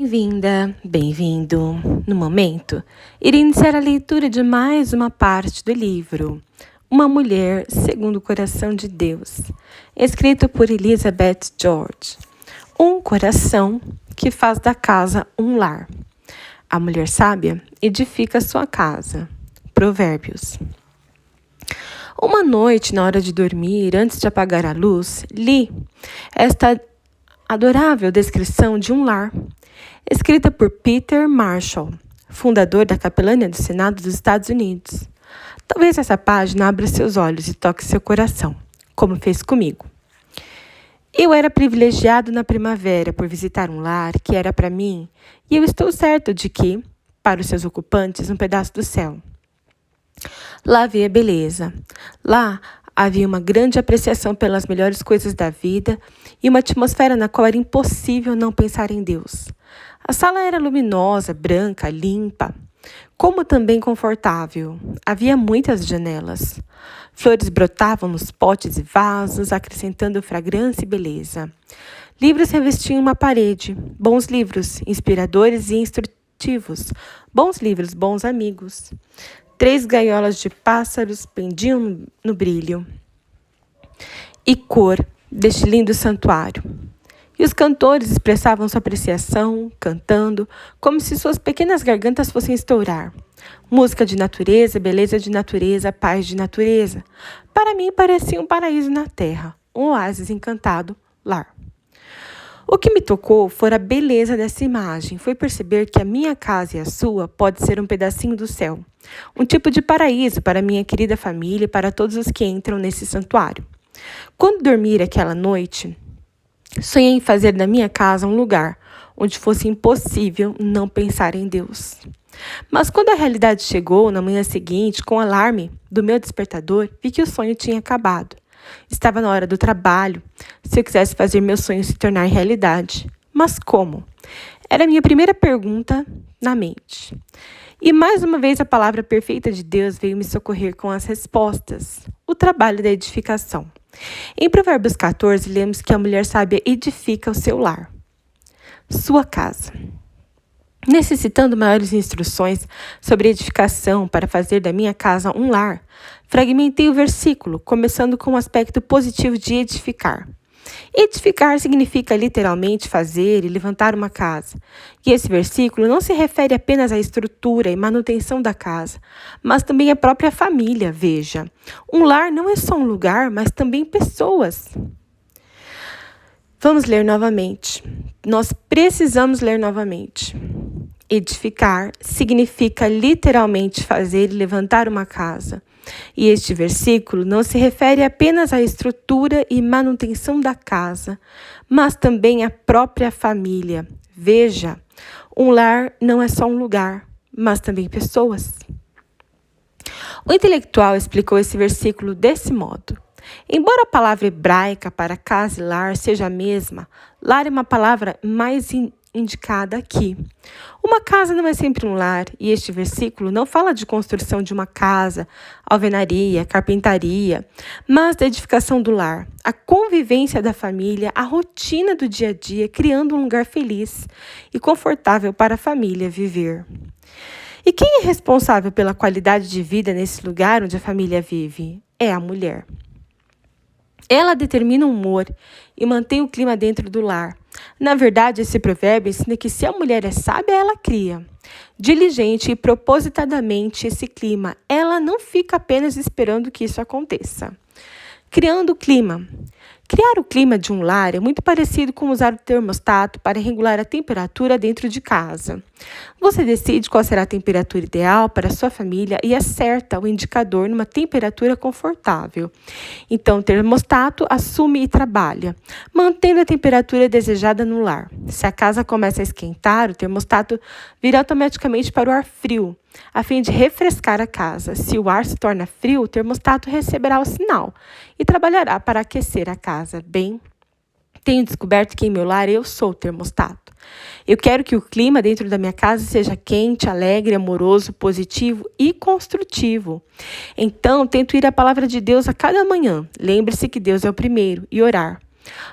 Bem-vinda, bem-vindo. No momento, irei iniciar a leitura de mais uma parte do livro Uma Mulher Segundo o Coração de Deus, escrito por Elizabeth George. Um coração que faz da casa um lar. A mulher sábia edifica sua casa. Provérbios. Uma noite, na hora de dormir, antes de apagar a luz, li esta adorável descrição de um lar, escrita por Peter Marshall, fundador da Capelania do Senado dos Estados Unidos. Talvez essa página abra seus olhos e toque seu coração, como fez comigo. Eu era privilegiado na primavera por visitar um lar que era para mim, e eu estou certo de que, para os seus ocupantes, um pedaço do céu. Lá havia beleza. Lá havia uma grande apreciação pelas melhores coisas da vida e uma atmosfera na qual era impossível não pensar em Deus. A sala era luminosa, branca, limpa, como também confortável. Havia muitas janelas. Flores brotavam nos potes e vasos, acrescentando fragrância e beleza. Livros revestiam uma parede. Bons livros, inspiradores e instrutivos. Bons livros, bons amigos. 3 gaiolas de pássaros pendiam no brilho e cor deste lindo santuário. E os cantores expressavam sua apreciação, cantando, como se suas pequenas gargantas fossem estourar. Música de natureza, beleza de natureza, paz de natureza. Para mim parecia um paraíso na terra, um oásis encantado, lar. O que me tocou foi a beleza dessa imagem. Foi perceber que a minha casa e a sua pode ser um pedacinho do céu. Um tipo de paraíso para minha querida família e para todos os que entram nesse santuário. Quando dormir aquela noite, sonhei em fazer da minha casa um lugar onde fosse impossível não pensar em Deus. Mas quando a realidade chegou, na manhã seguinte, com o alarme do meu despertador, vi que o sonho tinha acabado. Estava na hora do trabalho, se eu quisesse fazer meu sonho se tornar realidade. Mas como? Era a minha primeira pergunta na mente. E mais uma vez a palavra perfeita de Deus veio me socorrer com as respostas. O trabalho da edificação. Em Provérbios 14, lemos que a mulher sábia edifica o seu lar, sua casa. Necessitando maiores instruções sobre edificação para fazer da minha casa um lar, fragmentei o versículo, começando com o aspecto positivo de edificar. Edificar significa literalmente fazer e levantar uma casa. E esse versículo não se refere apenas à estrutura e manutenção da casa, mas também à própria família, veja. Um lar não é só um lugar, mas também pessoas. Vamos ler novamente. Nós precisamos ler novamente. Edificar significa literalmente fazer e levantar uma casa. E este versículo não se refere apenas à estrutura e manutenção da casa, mas também à própria família. Veja, um lar não é só um lugar, mas também pessoas. O intelectual explicou esse versículo desse modo. Embora a palavra hebraica para casa e lar seja a mesma, lar é uma palavra mais indicada aqui. Uma casa não é sempre um lar, e este versículo não fala de construção de uma casa, alvenaria, carpintaria, mas da edificação do lar, a convivência da família, a rotina do dia a dia, criando um lugar feliz e confortável para a família viver. E quem é responsável pela qualidade de vida nesse lugar onde a família vive? É a mulher. Ela determina o humor e mantém o clima dentro do lar. Na verdade, esse provérbio ensina que se a mulher é sábia, ela cria. Diligente e propositadamente esse clima. Ela não fica apenas esperando que isso aconteça. Criando o clima. Criar o clima de um lar é muito parecido com usar o termostato para regular a temperatura dentro de casa. Você decide qual será a temperatura ideal para a sua família e acerta o indicador numa temperatura confortável. Então, o termostato assume e trabalha, mantendo a temperatura desejada no lar. Se a casa começa a esquentar, o termostato vira automaticamente para o ar frio, a fim de refrescar a casa. Se o ar se torna frio, o termostato receberá o sinal e trabalhará para aquecer a casa. Bem, tenho descoberto que em meu lar eu sou o termostato. Eu quero que o clima dentro da minha casa seja quente, alegre, amoroso, positivo e construtivo. Então, tento ir à palavra de Deus a cada manhã. Lembre-se que Deus é o primeiro e orar.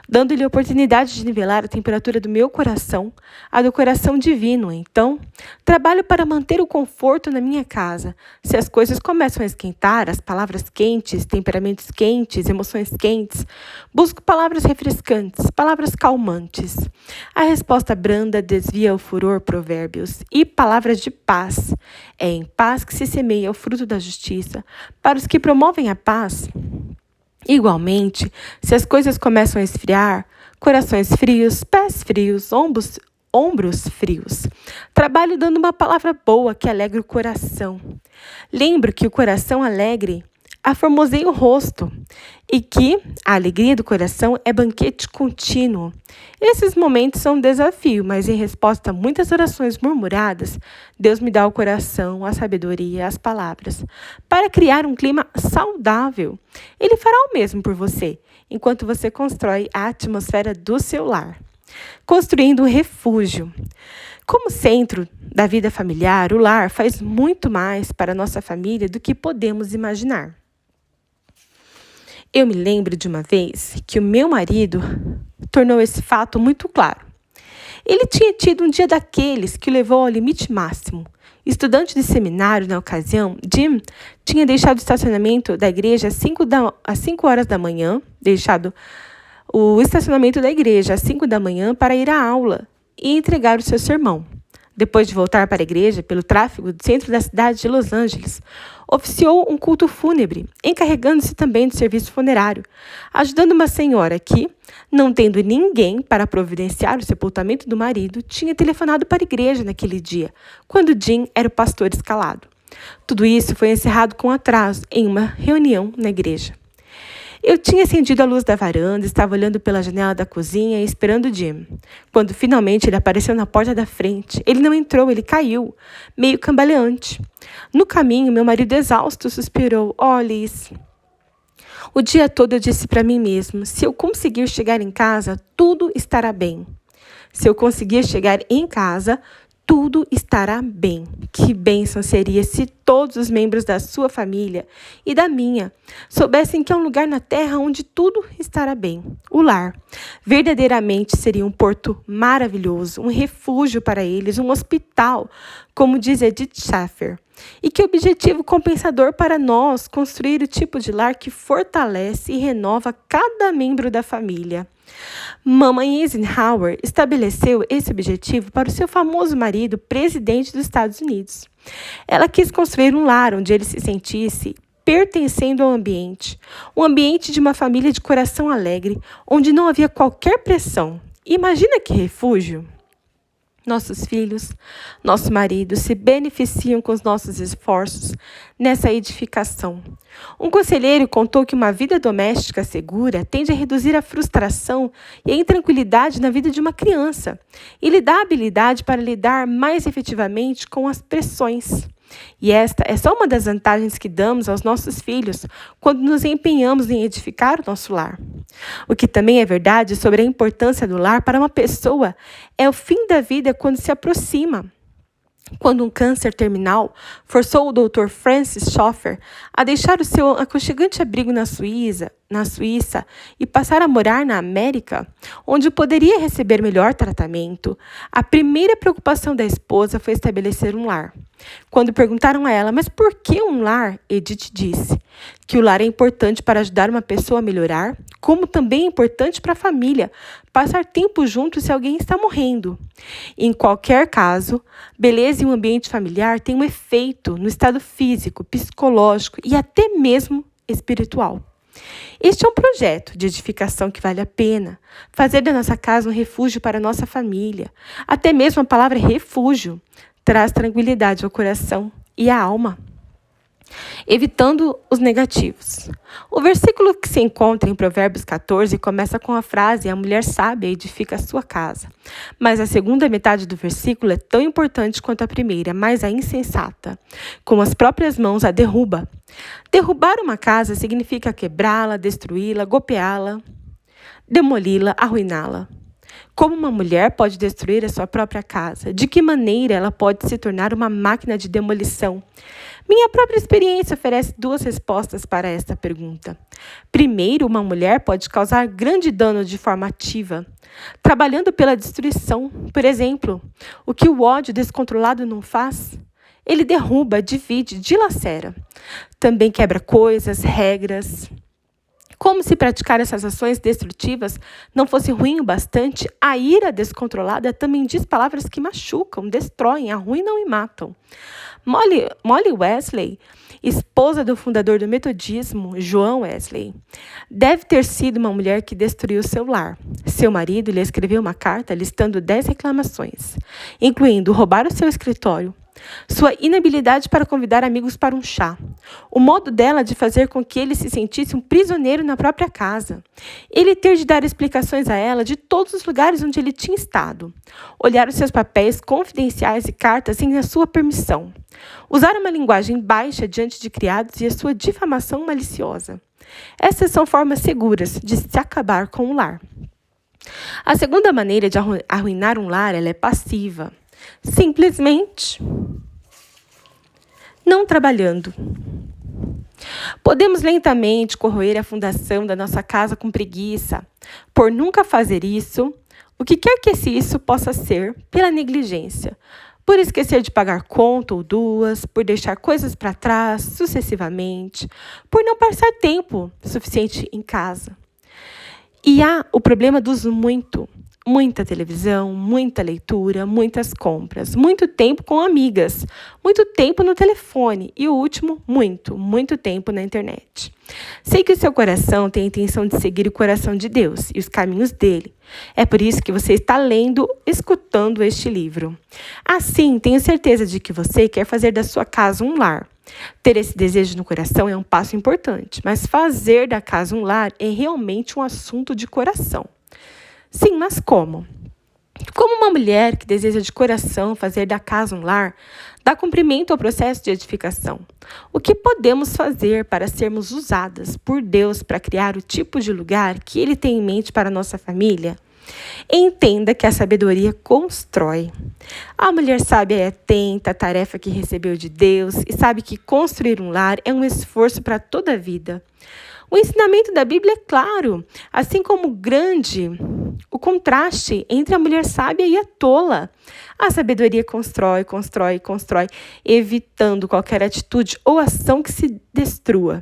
dando-lhe a oportunidade de nivelar a temperatura do meu coração, a do coração divino. Então, trabalho para manter o conforto na minha casa. Se as coisas começam a esquentar, as palavras quentes, temperamentos quentes, emoções quentes, busco palavras refrescantes, palavras calmantes. A resposta branda desvia o furor, provérbios, e palavras de paz. É em paz que se semeia o fruto da justiça. Para os que promovem a paz, igualmente, se as coisas começam a esfriar, corações frios, pés frios, ombros frios. Trabalho dando uma palavra boa que alegra o coração. Lembro que o coração alegre aformoseia o rosto e que a alegria do coração é banquete contínuo. Esses momentos são um desafio, mas em resposta a muitas orações murmuradas, Deus me dá o coração, a sabedoria, as palavras, para criar um clima saudável. Ele fará o mesmo por você, enquanto você constrói a atmosfera do seu lar. Construindo um refúgio. Como centro da vida familiar, o lar faz muito mais para a nossa família do que podemos imaginar. Eu me lembro de uma vez que o meu marido tornou esse fato muito claro. Ele tinha tido um dia daqueles que o levou ao limite máximo. Estudante de seminário na ocasião, Jim tinha deixado o estacionamento da igreja às 5 horas da manhã, para ir à aula e entregar o seu sermão. Depois de voltar para a igreja pelo tráfego do centro da cidade de Los Angeles, oficiou um culto fúnebre, encarregando-se também do serviço funerário, ajudando uma senhora que, não tendo ninguém para providenciar o sepultamento do marido, tinha telefonado para a igreja naquele dia, quando Jim era o pastor escalado. Tudo isso foi encerrado com atraso em uma reunião na igreja. Eu tinha acendido a luz da varanda, estava olhando pela janela da cozinha e esperando Jim. Quando finalmente ele apareceu na porta da frente, ele não entrou, ele caiu, meio cambaleante. No caminho, meu marido exausto suspirou: "Oh, Liz." O dia todo eu disse para mim mesmo: se eu conseguir chegar em casa, tudo estará bem. Se eu conseguir chegar em casa, tudo estará bem. Que bênção seria se todos os membros da sua família e da minha soubessem que há um lugar na terra onde tudo estará bem. O lar verdadeiramente seria um porto maravilhoso, um refúgio para eles, um hospital, como diz Edith Schaeffer. E que objetivo compensador para nós construir o tipo de lar que fortalece e renova cada membro da família. Mamãe Eisenhower estabeleceu esse objetivo para o seu famoso marido, presidente dos Estados Unidos. Ela quis construir um lar onde ele se sentisse pertencendo ao ambiente, um ambiente de uma família de coração alegre, onde não havia qualquer pressão. Imagina que refúgio! Nossos filhos, nosso marido se beneficiam com os nossos esforços nessa edificação. Um conselheiro contou que uma vida doméstica segura tende a reduzir a frustração e a intranquilidade na vida de uma criança e lhe dá a habilidade para lidar mais efetivamente com as pressões. E esta é só uma das vantagens que damos aos nossos filhos quando nos empenhamos em edificar o nosso lar. O que também é verdade sobre a importância do lar para uma pessoa é o fim da vida quando se aproxima. Quando um câncer terminal forçou o Dr. Francis Schaeffer a deixar o seu aconchegante abrigo na Suíça e passar a morar na América, onde poderia receber melhor tratamento, a primeira preocupação da esposa foi estabelecer um lar. Quando perguntaram a ela, mas por que um lar? Edith disse que o lar é importante para ajudar uma pessoa a melhorar, como também é importante para a família, passar tempo junto se alguém está morrendo. Em qualquer caso, beleza em um ambiente familiar tem um efeito no estado físico, psicológico e até mesmo espiritual. Este é um projeto de edificação que vale a pena. Fazer da nossa casa um refúgio para a nossa família. Até mesmo a palavra refúgio traz tranquilidade ao coração e à alma. Evitando os negativos. O versículo que se encontra em Provérbios 14 começa com a frase: a mulher sábia edifica a sua casa. Mas a segunda metade do versículo é tão importante quanto a primeira, mas a insensata. Com as próprias mãos a derruba. Derrubar uma casa significa quebrá-la, destruí-la, golpeá-la, demoli-la, arruiná-la. Como uma mulher pode destruir a sua própria casa? De que maneira ela pode se tornar uma máquina de demolição? Minha própria experiência oferece duas respostas para esta pergunta. Primeiro, uma mulher pode causar grande dano de forma ativa, trabalhando pela destruição. Por exemplo, o que o ódio descontrolado não faz? Ele derruba, divide, dilacera. Também quebra coisas, regras. Como se praticar essas ações destrutivas não fosse ruim o bastante, a ira descontrolada também diz palavras que machucam, destroem, arruinam e matam. Molly Wesley, esposa do fundador do metodismo, João Wesley, deve ter sido uma mulher que destruiu seu lar. Seu marido lhe escreveu uma carta listando 10 reclamações, incluindo roubar o seu escritório, sua inabilidade para convidar amigos para um chá, o modo dela de fazer com que ele se sentisse um prisioneiro na própria casa, ele ter de dar explicações a ela de todos os lugares onde ele tinha estado, olhar os seus papéis confidenciais e cartas sem a sua permissão, usar uma linguagem baixa diante de criados e a sua difamação maliciosa. Essas são formas seguras de se acabar com o lar. A segunda maneira de arruinar um lar, ela é passiva. Simplesmente não trabalhando. Podemos lentamente corroer a fundação da nossa casa com preguiça, por nunca fazer isso, o que quer que isso possa ser, pela negligência, por esquecer de pagar conta ou duas, por deixar coisas para trás sucessivamente, por não passar tempo suficiente em casa. E há o problema dos muita televisão, muita leitura, muitas compras, muito tempo com amigas, muito tempo no telefone e o último, muito tempo na internet. Sei que o seu coração tem a intenção de seguir o coração de Deus e os caminhos dele. É por isso que você está lendo, escutando este livro. Assim, tenho certeza de que você quer fazer da sua casa um lar. Ter esse desejo no coração é um passo importante, mas fazer da casa um lar é realmente um assunto de coração. Sim, mas como? Como uma mulher que deseja de coração fazer da casa um lar, dá cumprimento ao processo de edificação. O que podemos fazer para sermos usadas por Deus para criar o tipo de lugar que Ele tem em mente para a nossa família? Entenda que a sabedoria constrói. A mulher sábia é atenta à tarefa que recebeu de Deus e sabe que construir um lar é um esforço para toda a vida. O ensinamento da Bíblia é claro, assim como grande o contraste entre a mulher sábia e a tola. A sabedoria constrói, evitando qualquer atitude ou ação que se destrua.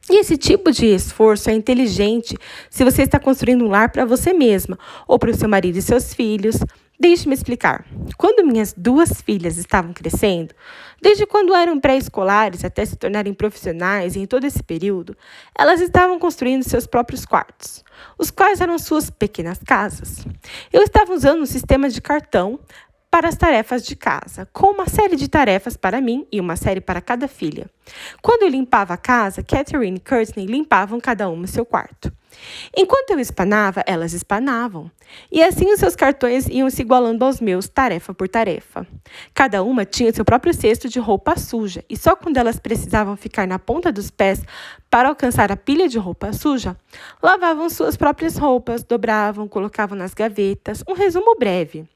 E esse tipo de esforço é inteligente se você está construindo um lar para você mesma ou para o seu marido e seus filhos. Deixe-me explicar. Quando minhas duas filhas estavam crescendo, desde quando eram pré-escolares até se tornarem profissionais e em todo esse período, elas estavam construindo seus próprios quartos, os quais eram suas pequenas casas. Eu estava usando um sistema de cartão para as tarefas de casa, com uma série de tarefas para mim e uma série para cada filha. Quando eu limpava a casa, Catherine e Courtney limpavam cada uma seu quarto. Enquanto eu espanava, elas espanavam. E assim os seus cartões iam se igualando aos meus, tarefa por tarefa. Cada uma tinha seu próprio cesto de roupa suja, e só quando elas precisavam ficar na ponta dos pés para alcançar a pilha de roupa suja, lavavam suas próprias roupas, dobravam, colocavam nas gavetas. Um resumo breve.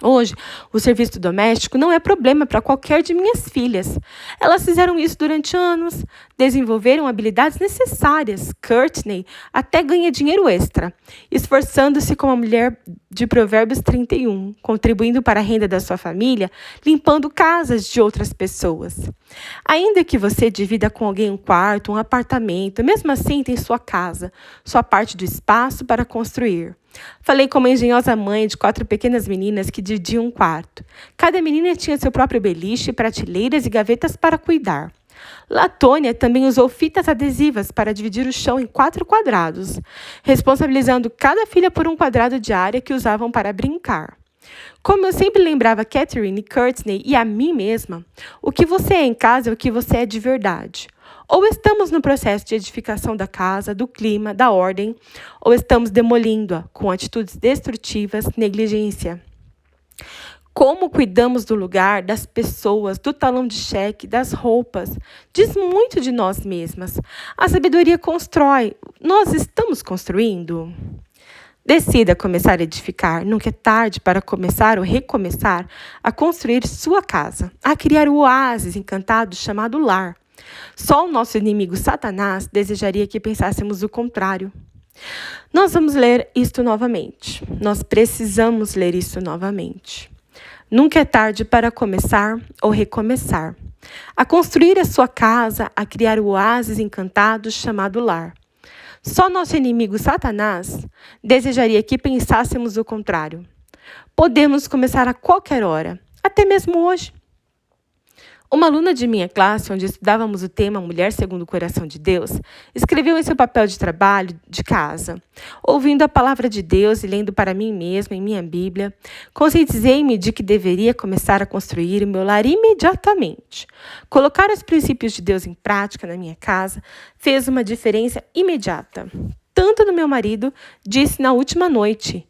Hoje, o serviço doméstico não é problema para qualquer de minhas filhas. Elas fizeram isso durante anos, desenvolveram habilidades necessárias. Courtney até ganha dinheiro extra, esforçando-se como a mulher de Provérbios 31, contribuindo para a renda da sua família, limpando casas de outras pessoas. Ainda que você divida com alguém um quarto, um apartamento, mesmo assim tem sua casa, sua parte do espaço para construir. Falei com uma engenhosa mãe de 4 pequenas meninas que dividiam um quarto. Cada menina tinha seu próprio beliche, prateleiras e gavetas para cuidar. Latônia também usou fitas adesivas para dividir o chão em 4 quadrados, responsabilizando cada filha por um quadrado de área que usavam para brincar. Como eu sempre lembrava Catherine e Courtney e a mim mesma, o que você é em casa é o que você é de verdade. Ou estamos no processo de edificação da casa, do clima, da ordem, ou estamos demolindo-a com atitudes destrutivas, negligência. Como cuidamos do lugar, das pessoas, do talão de cheque, das roupas, diz muito de nós mesmas. A sabedoria constrói. Nós estamos construindo? Decida começar a edificar. Nunca é tarde para começar ou recomeçar a construir sua casa, a criar o oásis encantado chamado lar. Só o nosso inimigo Satanás desejaria que pensássemos o contrário. Nós vamos ler isto novamente. Nós precisamos ler isso novamente. Nunca é tarde para começar ou recomeçar. A construir a sua casa, a criar o oásis encantado chamado lar. Só nosso inimigo Satanás desejaria que pensássemos o contrário. Podemos começar a qualquer hora, até mesmo hoje. Uma aluna de minha classe, onde estudávamos o tema Mulher segundo o Coração de Deus, escreveu em seu papel de trabalho de casa, ouvindo a palavra de Deus e lendo para mim mesma em minha Bíblia, conscientizei-me de que deveria começar a construir o meu lar imediatamente. Colocar os princípios de Deus em prática na minha casa fez uma diferença imediata. Tanto no meu marido, disse na última noite: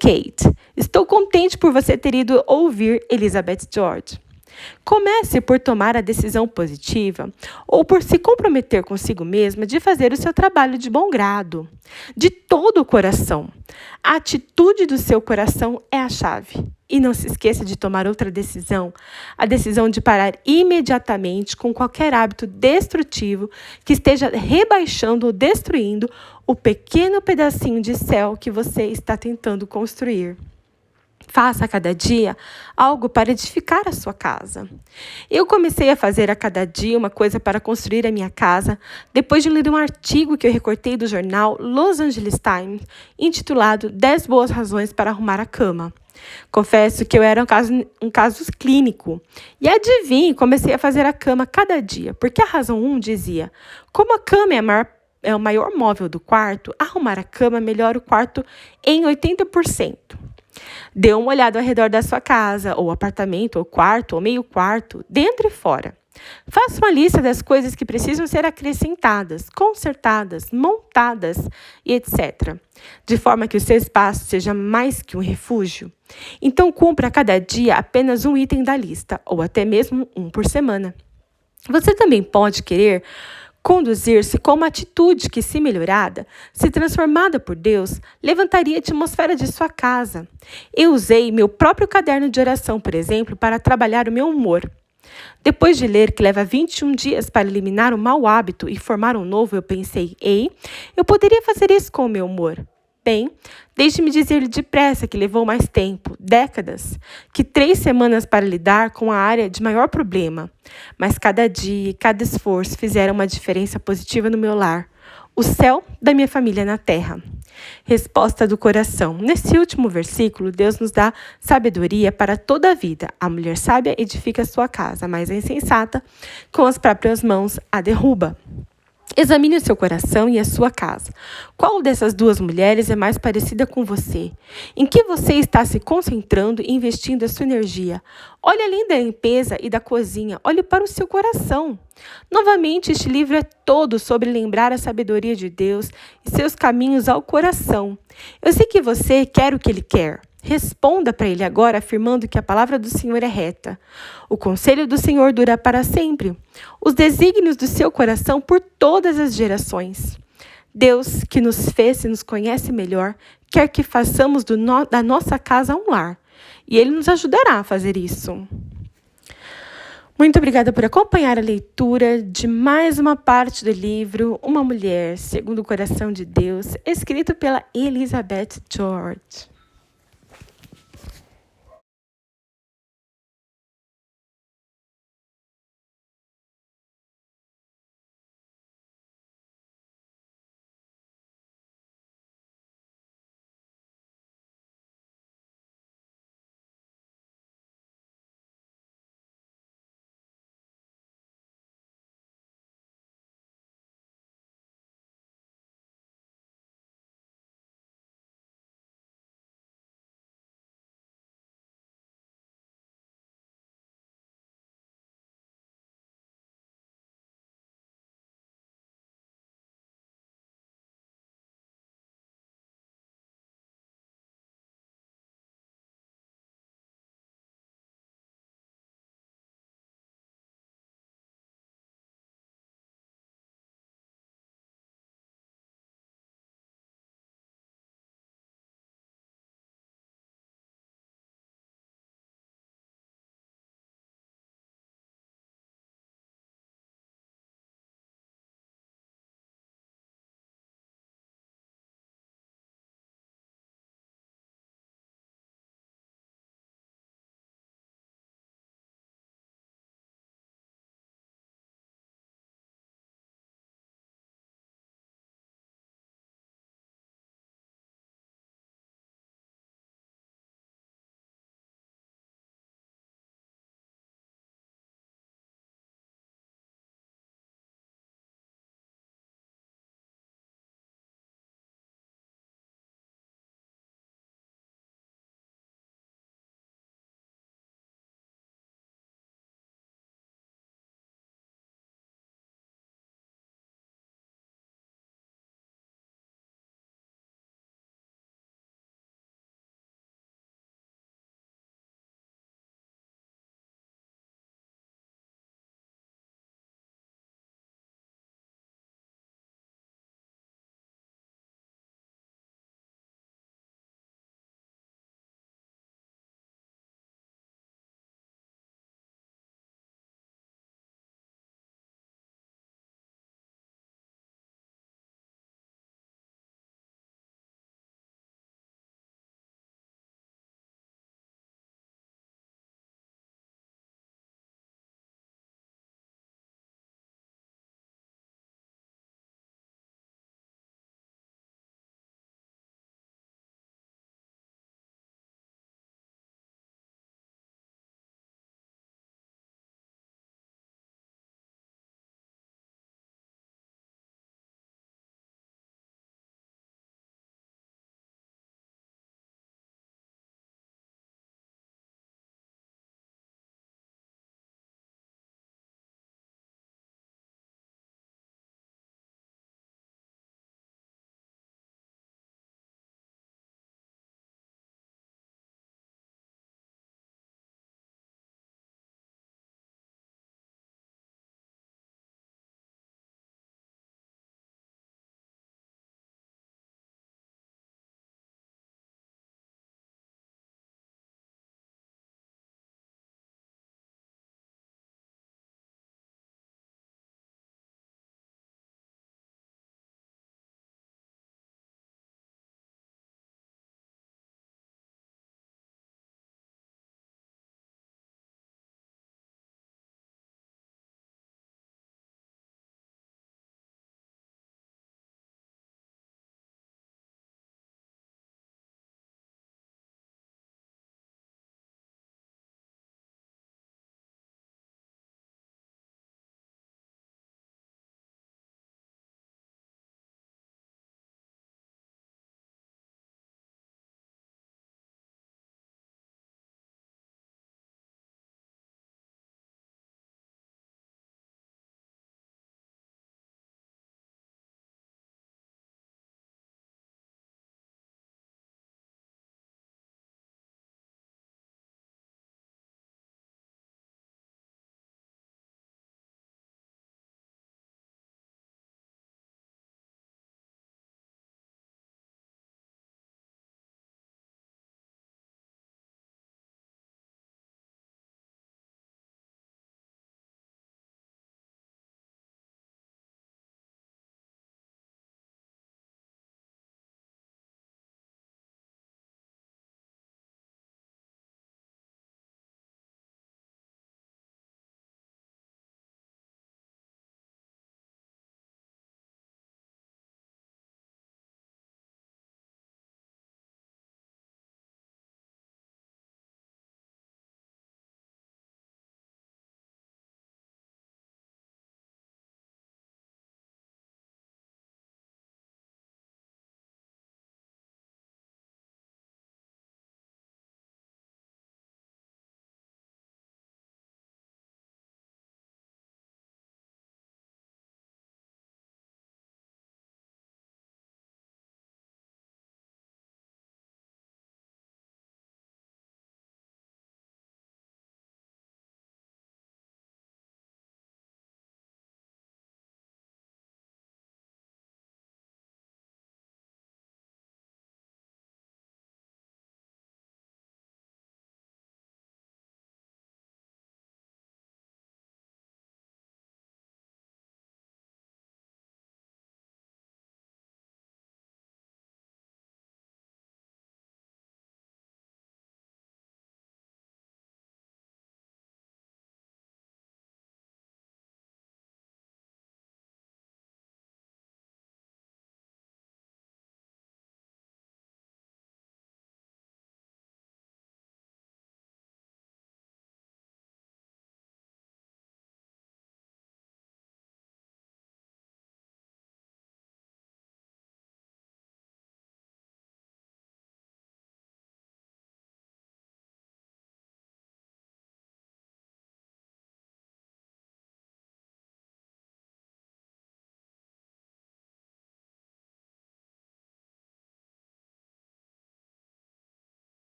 Kate, estou contente por você ter ido ouvir Elizabeth George. Comece por tomar a decisão positiva ou por se comprometer consigo mesma de fazer o seu trabalho de bom grado, de todo o coração. A atitude do seu coração é a chave. E não se esqueça de tomar outra decisão, a decisão de parar imediatamente com qualquer hábito destrutivo que esteja rebaixando ou destruindo o pequeno pedacinho de céu que você está tentando construir. Faça a cada dia algo para edificar a sua casa. Eu comecei a fazer a cada dia uma coisa para construir a minha casa depois de ler um artigo que eu recortei do jornal Los Angeles Times, intitulado 10 boas razões para arrumar a cama. Confesso que eu era um caso clínico. E adivinhe, comecei a fazer a cama cada dia, porque a razão 1 dizia: como a cama é o maior móvel do quarto, arrumar a cama melhora o quarto em 80%. Dê uma olhada ao redor da sua casa, ou apartamento, ou quarto, ou meio quarto, dentro e fora. Faça uma lista das coisas que precisam ser acrescentadas, consertadas, montadas e etc. De forma que o seu espaço seja mais que um refúgio. Então, cumpra a cada dia apenas um item da lista, ou até mesmo um por semana. Você também pode querer conduzir-se com uma atitude que, se melhorada, se transformada por Deus, levantaria a atmosfera de sua casa. Eu usei meu próprio caderno de oração, por exemplo, para trabalhar o meu humor. Depois de ler que leva 21 dias para eliminar um mau hábito e formar um novo, eu pensei: ei, eu poderia fazer isso com o meu humor. Bem, deixe-me dizer-lhe depressa que levou mais tempo, décadas, que 3 semanas para lidar com a área de maior problema. Mas cada dia e cada esforço fizeram uma diferença positiva no meu lar, o céu da minha família na terra. Resposta do coração. Nesse último versículo, Deus nos dá sabedoria para toda a vida. A mulher sábia edifica sua casa, mas a insensata, com as próprias mãos, a derruba. Examine o seu coração e a sua casa. Qual dessas duas mulheres é mais parecida com você? Em que você está se concentrando e investindo a sua energia? Olhe além da limpeza e da cozinha, olhe para o seu coração. Novamente, este livro é todo sobre lembrar a sabedoria de Deus e seus caminhos ao coração. Eu sei que você quer o que Ele quer. Responda para ele agora afirmando que a palavra do Senhor é reta. O conselho do Senhor dura para sempre. Os desígnios do seu coração por todas as gerações. Deus, que nos fez e nos conhece melhor, quer que façamos da nossa casa um lar. E Ele nos ajudará a fazer isso. Muito obrigada por acompanhar a leitura de mais uma parte do livro Uma Mulher segundo o Coração de Deus, escrito pela Elizabeth George.